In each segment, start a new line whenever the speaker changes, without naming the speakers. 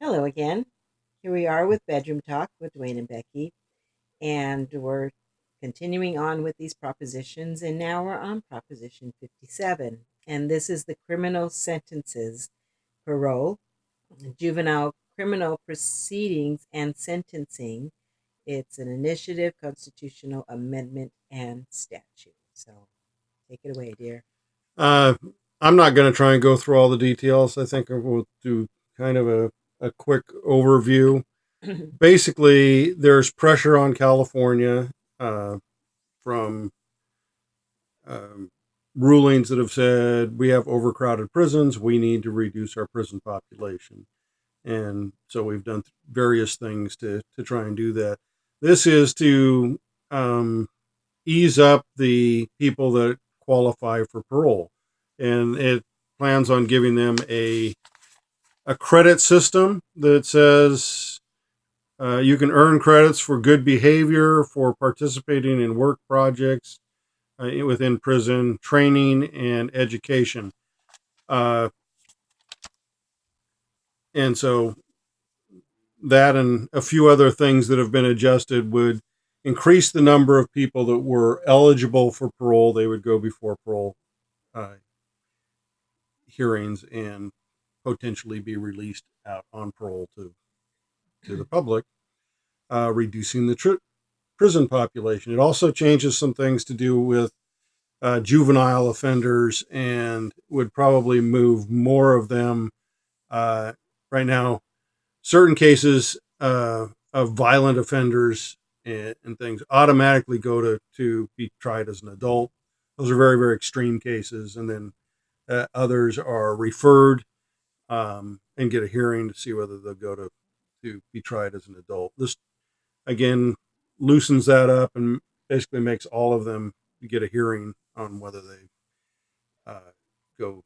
Hello again. Here we are with Bedroom Talk with Dwayne and Becky, and we're continuing on with these propositions, and now we're on Proposition 57. And this is the criminal sentences, parole, juvenile criminal proceedings, and sentencing. It's an initiative, constitutional amendment, and statute. So take it away, dear.
Uh, I'm not going to try and go through all the details. I think we'll do kind of a quick overview. Basically, there's pressure on California from um, rulings that have said we have overcrowded prisons. We need to reduce our prison population. And so we've done various things to try and do that. This is to ease up the people that qualify for parole. And it plans on giving them a credit system that says you can earn credits for good behavior, for participating in work projects within prison, training, and education. Uh, and so that and a few other things that have been adjusted would increase the number of people that were eligible for parole. They would go before parole uh, hearings and potentially be released out on parole to the public, reducing the prison population. It also changes some things to do with juvenile offenders and would probably move more of them. Right now, certain cases of violent offenders and things automatically go to be tried as an adult. Those are very, very extreme cases. And then others are referred and get a hearing to see whether they'll go to be tried as an adult. This, again, loosens that up and basically makes all of them get a hearing on whether they uh, go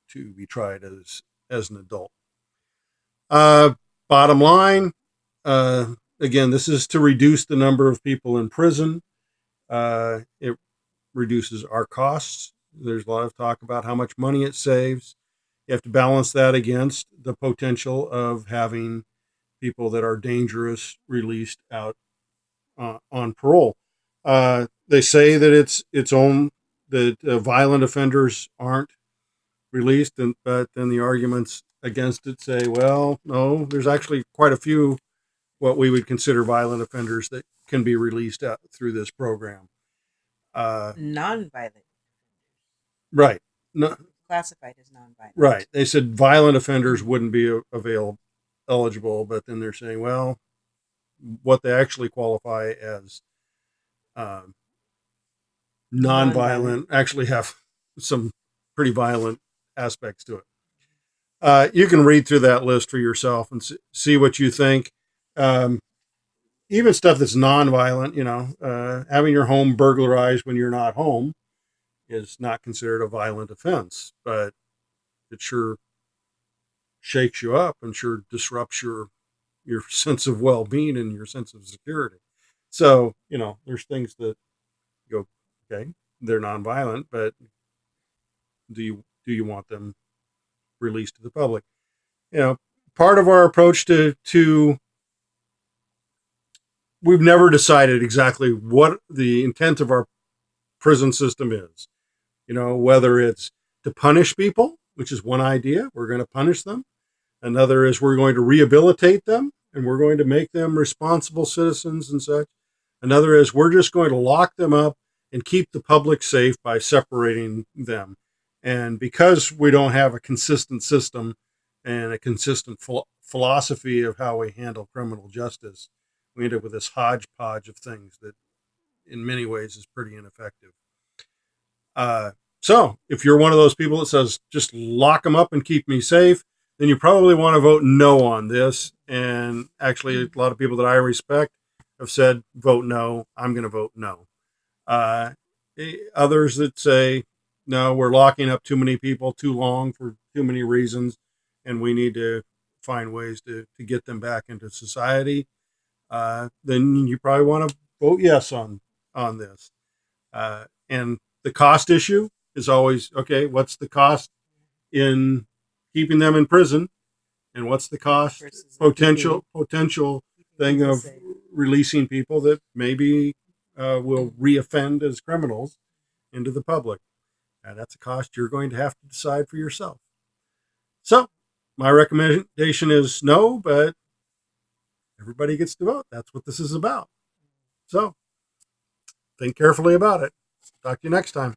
to be tried as an adult. Uh, Bottom line, again, this is to reduce the number of people in prison. It reduces our costs. There's a lot of talk about how much money it saves. You have to balance that against the potential of having people that are dangerous released out on parole. They say that it's own that violent offenders aren't released, but then the arguments against it say, well, no, there's actually quite a few what we would consider violent offenders that can be released out through this program. Uh,
Non-violent.
right. No,
It's classified as non-violent.
right. They said violent offenders wouldn't be available eligible, but then they're saying, well, what they actually qualify as um,
Non-violent.
nonviolent actually have some pretty violent aspects to it. You can read through that list for yourself and see what you think. Um, Even stuff that's nonviolent, having your home burglarized when you're not home is not considered a violent offense, but it sure shakes you up and sure disrupts your sense of well-being and your sense of security. So, there's things that go, okay, they're nonviolent, but do you want them released to the public? You know, Part of our approach to we've never decided exactly what the intent of our prison system is. Whether it's to punish people, which is one idea, we're going to punish them. Another is we're going to rehabilitate them and we're going to make them responsible citizens and such. Another is we're just going to lock them up and keep the public safe by separating them. And because we don't have a consistent system and a consistent philosophy of how we handle criminal justice, we end up with this hodgepodge of things that in many ways is pretty ineffective. Uh, so if you're one of those people that says just lock them up and keep me safe, then you probably want to vote no on this. And actually, a lot of people that I respect have said vote no. I'm going to vote no. Uh, Others that say no, we're locking up too many people too long for too many reasons, and we need to find ways to get them back into society. Then you probably want to vote yes on this. And the cost issue is always okay. What's the cost in keeping them in prison? And what's the cost?
Versus
Potential
keeping
thing
people
of
safe.
releasing people that maybe will reoffend as criminals into the public. That's a cost you're going to have to decide for yourself. So, my recommendation is no, but everybody gets to vote. That's what this is about. So, think carefully about it. Talk to you next time.